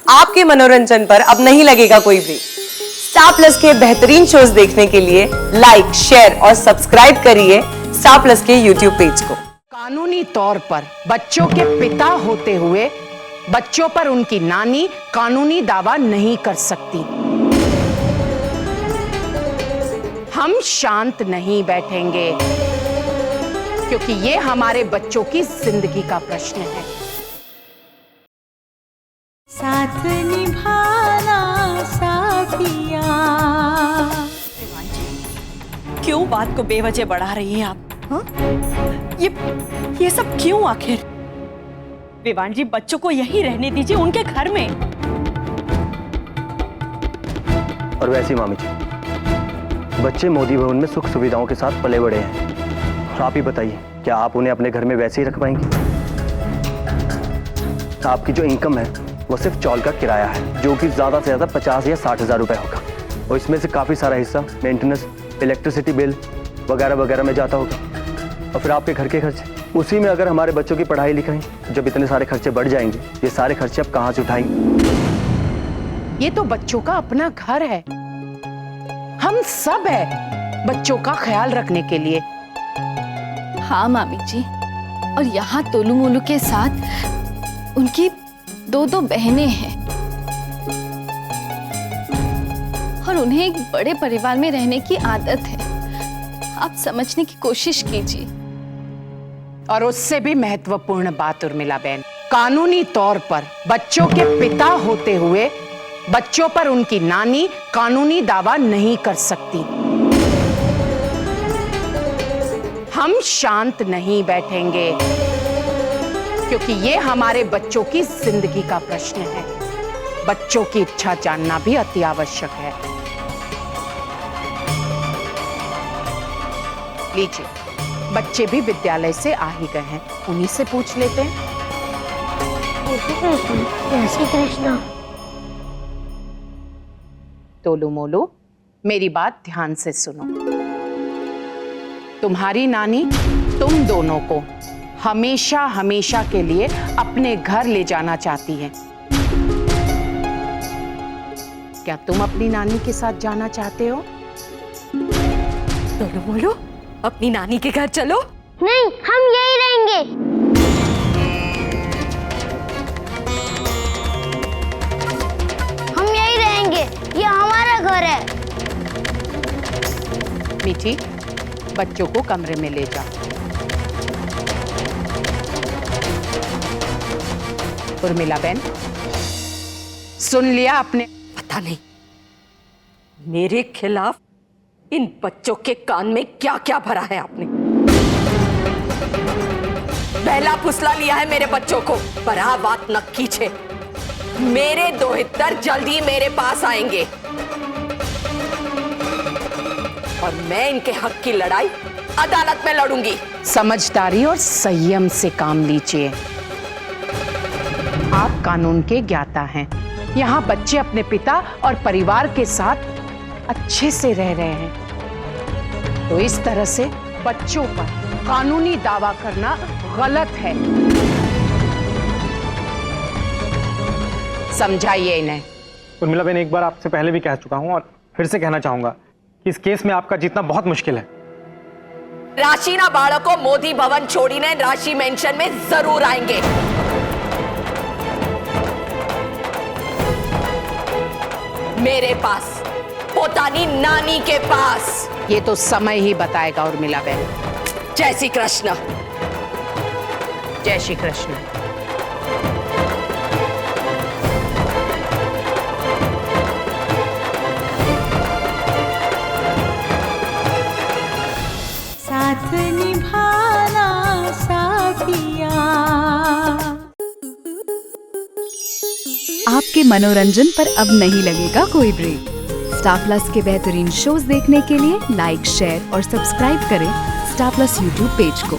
आपके मनोरंजन पर अब नहीं लगेगा कोई ब्रेक। स्टार प्लस के बेहतरीन शोज देखने के लिए लाइक, शेयर और सब्सक्राइब करिए स्टार प्लस के यूट्यूब पेज को। कानूनी तौर पर बच्चों के पिता होते हुए बच्चों पर उनकी नानी कानूनी दावा नहीं कर सकती। हम शांत नहीं बैठेंगे क्योंकि ये हमारे बच्चों की जिंदगी का प्रश्न है। साथ निभाना साथिया। क्यों बात को बेवजह बढ़ा रही हैं आप? हाँ? ये सब क्यों आखिर? विवान जी, बच्चों को यहीं रहने दीजिए, उनके घर में। और वैसे मामी जी, बच्चे मोदी भवन में सुख सुविधाओं के साथ पले बड़े हैं। तो आप ही बताइए, क्या आप उन्हें अपने घर में वैसे ही रख पाएंगे? आपकी जो इनकम है वो सिर्फ चौल का किराया है, जो कि ज्यादा से ज्यादा 50 या 60 हजार रुपए होगा, और इसमें से काफी सारा हिस्सा मेंटेनेंस, इलेक्ट्रिसिटी बिल वगैरह वगैरह में जाता होगा। और फिर आपके घर के खर्चे, उसी में अगर हमारे बच्चों की पढ़ाई लिखाई, जब इतने सारे खर्चे बढ़ जाएंगे, ये सारे खर्चे अब कहाँ से उठाएंगे? ये तो बच्चों का अपना घर है, हम सब है बच्चों का ख्याल रखने के लिए। हाँ मामी जी, और यहाँ तोलू मोलू के साथ उनकी दो बहनें हैं और उन्हें एक बड़े परिवार में रहने की आदत है। आप समझने की कोशिश कीजिए। और उससे भी महत्वपूर्ण बात उर्मिला बहन, कानूनी तौर पर बच्चों के पिता होते हुए बच्चों पर उनकी नानी कानूनी दावा नहीं कर सकती। हम शांत नहीं बैठेंगे क्योंकि ये हमारे बच्चों की जिंदगी का प्रश्न है। बच्चों की इच्छा जानना भी अति आवश्यक है। लीजिए, बच्चे भी विद्यालय से आ ही गए हैं, उन्हीं से पूछ लेते हैं। जय श्री कृष्ण। तोलू मोलू, मेरी बात ध्यान से सुनो। तुम्हारी नानी तुम दोनों को हमेशा हमेशा के लिए अपने घर ले जाना चाहती है। क्या तुम अपनी नानी के साथ जाना चाहते हो? तोलू मोलू, अपनी नानी के घर चलो। नहीं, हम यही रहेंगे। हम यही रहेंगे, ये हमारा घर है। मीठी, बच्चों को कमरे में ले जा। उर्मिला बहन, सुन लिया आपने? पता नहीं मेरे खिलाफ इन बच्चों के कान में क्या क्या भरा है आपने। पहला फुसला लिया है मेरे बच्चों को, पर आ बात न कीजिए। मेरे दोहितर जल्द ही मेरे पास आएंगे और मैं इनके हक की लड़ाई अदालत में लड़ूंगी। समझदारी और संयम से काम लीजिए। आप कानून के ज्ञाता हैं। यहाँ बच्चे अपने पिता और परिवार के साथ अच्छे से रह रहे हैं, तो इस तरह से बच्चों पर कानूनी दावा करना गलत है। समझाइए इन्हें। उर्मिला बहन, एक बार आपसे पहले भी कह चुका हूं और फिर से कहना चाहूंगा कि इस केस में आपका जीतना बहुत मुश्किल है। राशि ना बाळको मोदी भवन छोड़ीने राशि मेंशन में जरूर आएंगे। मेरे पास, पोतानी नानी के पास। ये तो समय ही बताएगा उर्मिला बहन। जय श्री कृष्ण। जय श्री कृष्ण। साथ निभाना साथिया। आपके मनोरंजन पर अब नहीं लगेगा कोई ब्रेक। स्टार प्लस के बेहतरीन शोज देखने के लिए लाइक, शेयर और सब्सक्राइब करें स्टार प्लस यूट्यूब पेज को।